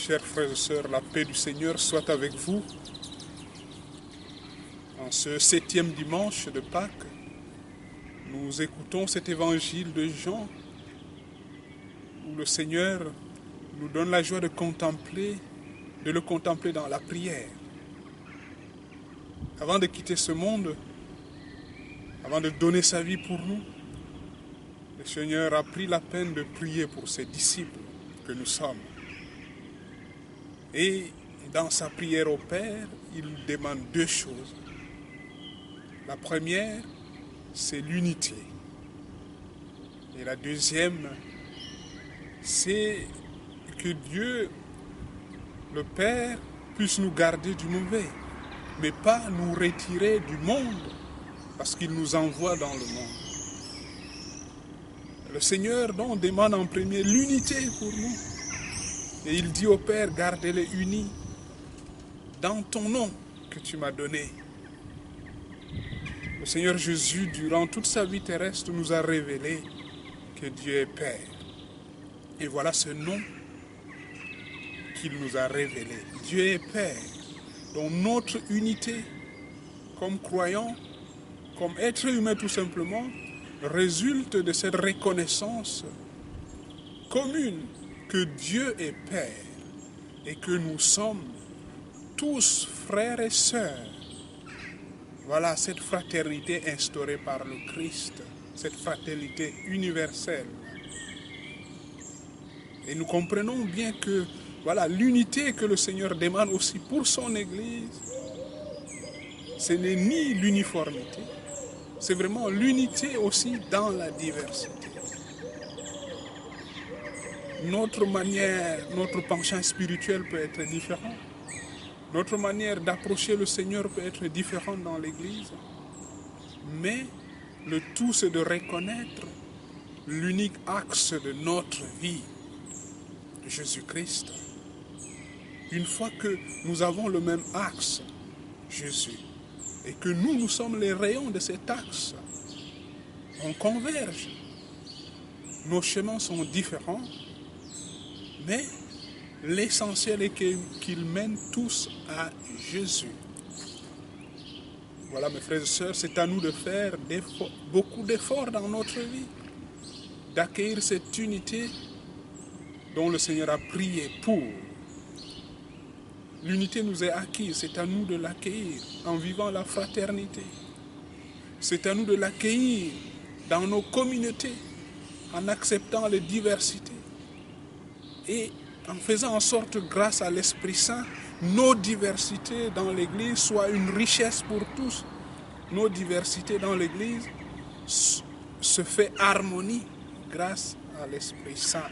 Chers frères et sœurs, la paix du Seigneur soit avec vous. En ce 7e dimanche de Pâques, nous écoutons cet évangile de Jean où le Seigneur nous donne la joie de le contempler dans la prière. Avant de quitter ce monde, avant de donner sa vie pour nous, le Seigneur a pris la peine de prier pour ses disciples que nous sommes. Et dans sa prière au Père, il demande deux choses. La première, c'est l'unité. Et la deuxième, c'est que Dieu, le Père, puisse nous garder du mauvais, mais pas nous retirer du monde, parce qu'il nous envoie dans le monde. Le Seigneur donc demande en premier l'unité pour nous. Et il dit au Père, gardez-les unis dans ton nom que tu m'as donné. Le Seigneur Jésus, durant toute sa vie terrestre, nous a révélé que Dieu est Père. Et voilà ce nom qu'il nous a révélé. Dieu est Père. Donc notre unité, comme croyants, comme êtres humains tout simplement, résulte de cette reconnaissance commune que Dieu est Père et que nous sommes tous frères et sœurs. Voilà cette fraternité instaurée par le Christ, cette fraternité universelle. Et nous comprenons bien que voilà l'unité que le Seigneur demande aussi pour son Église, ce n'est ni l'uniformité, c'est vraiment l'unité aussi dans la diversité. Notre manière, notre penchant spirituel peut être différent. Notre manière d'approcher le Seigneur peut être différente dans l'Église. Mais le tout, c'est de reconnaître l'unique axe de notre vie, Jésus-Christ. Une fois que nous avons le même axe, Jésus, et que nous sommes les rayons de cet axe, on converge. Nos chemins sont différents, mais l'essentiel est qu'ils mènent tous à Jésus. Voilà mes frères et sœurs, c'est à nous de faire beaucoup d'efforts dans notre vie, d'accueillir cette unité dont le Seigneur a prié pour. L'unité nous est acquise, c'est à nous de l'accueillir en vivant la fraternité. C'est à nous de l'accueillir dans nos communautés, en acceptant les diversités. Et en faisant en sorte, grâce à l'Esprit Saint, nos diversités dans l'Église soient une richesse pour tous. Nos diversités dans l'Église se fait harmonie grâce à l'Esprit Saint.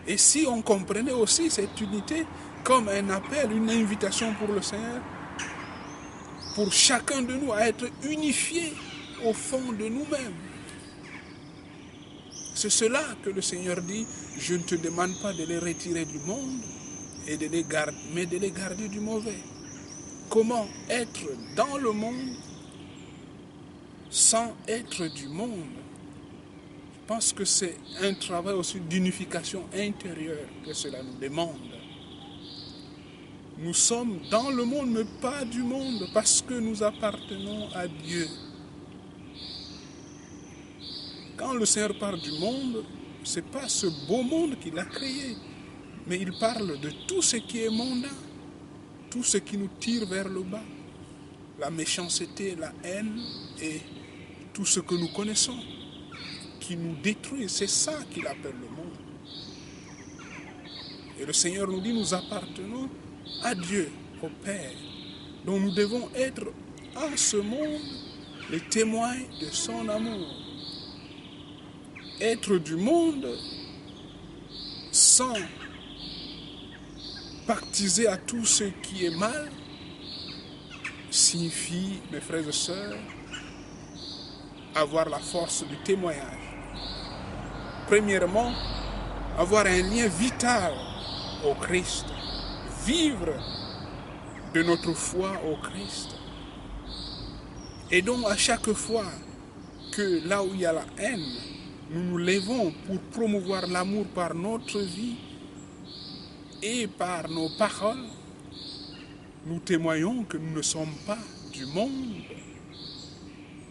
Et si on comprenait aussi cette unité comme un appel, une invitation pour le Seigneur, pour chacun de nous à être unifié au fond de nous-mêmes. C'est cela que le Seigneur dit, je ne te demande pas de les retirer du monde, mais de les garder du mauvais. Comment être dans le monde sans être du monde? Je pense que c'est un travail aussi d'unification intérieure que cela nous demande. Nous sommes dans le monde, mais pas du monde, parce que nous appartenons à Dieu. Quand le Seigneur parle du monde, ce n'est pas ce beau monde qu'il a créé, mais il parle de tout ce qui est mondain, tout ce qui nous tire vers le bas, la méchanceté, la haine et tout ce que nous connaissons, qui nous détruit. C'est ça qu'il appelle le monde. Et le Seigneur nous dit, nous appartenons à Dieu, au Père. Donc nous devons être en ce monde les témoins de son amour. Être du monde sans pactiser à tout ce qui est mal signifie, mes frères et sœurs, avoir la force du témoignage. Premièrement, avoir un lien vital au Christ. Vivre de notre foi au Christ. Et donc à chaque fois là où il y a la haine, nous nous levons pour promouvoir l'amour par notre vie, Et par nos paroles, nous témoignons que nous ne sommes pas du monde,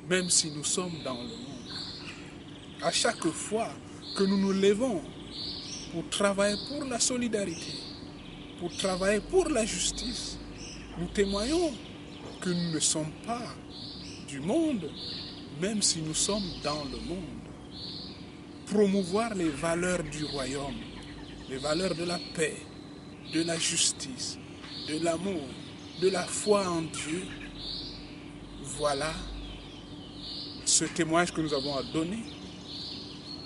même si nous sommes dans le monde. À chaque fois que nous nous levons pour travailler pour la solidarité, pour travailler pour la justice, nous témoignons que nous ne sommes pas du monde, même si nous sommes dans le monde. Promouvoir les valeurs du royaume, les valeurs de la paix, de la justice, de l'amour, de la foi en Dieu. Voilà ce témoignage que nous avons à donner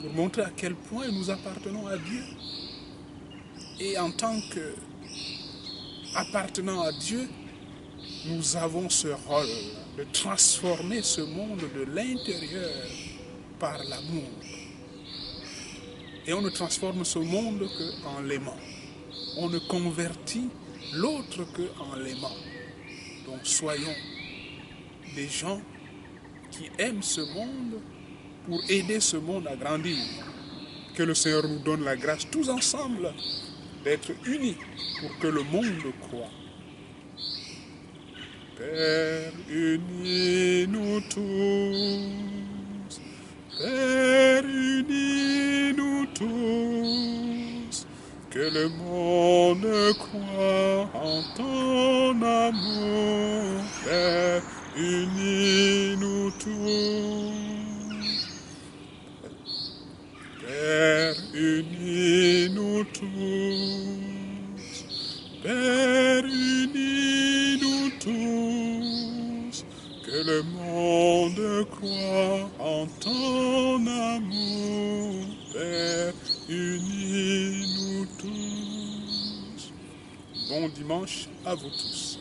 pour montrer à quel point nous appartenons à Dieu. Et en tant qu'appartenant à Dieu, nous avons ce rôle de transformer ce monde de l'intérieur par l'amour. Et on ne transforme ce monde qu'en l'aimant. On ne convertit l'autre qu'en l'aimant. Donc soyons des gens qui aiment ce monde pour aider ce monde à grandir. Que le Seigneur nous donne la grâce tous ensemble d'être unis pour que le monde croie. Père, unis-nous tous. Père, unis-nous tous. Que le monde croie en ton amour. Père, unis-nous tous. Père, unis-nous tous. Père, unis-nous tous. Que le monde croie en ton amour. Père, unis-nous tous. Bon dimanche à vous tous.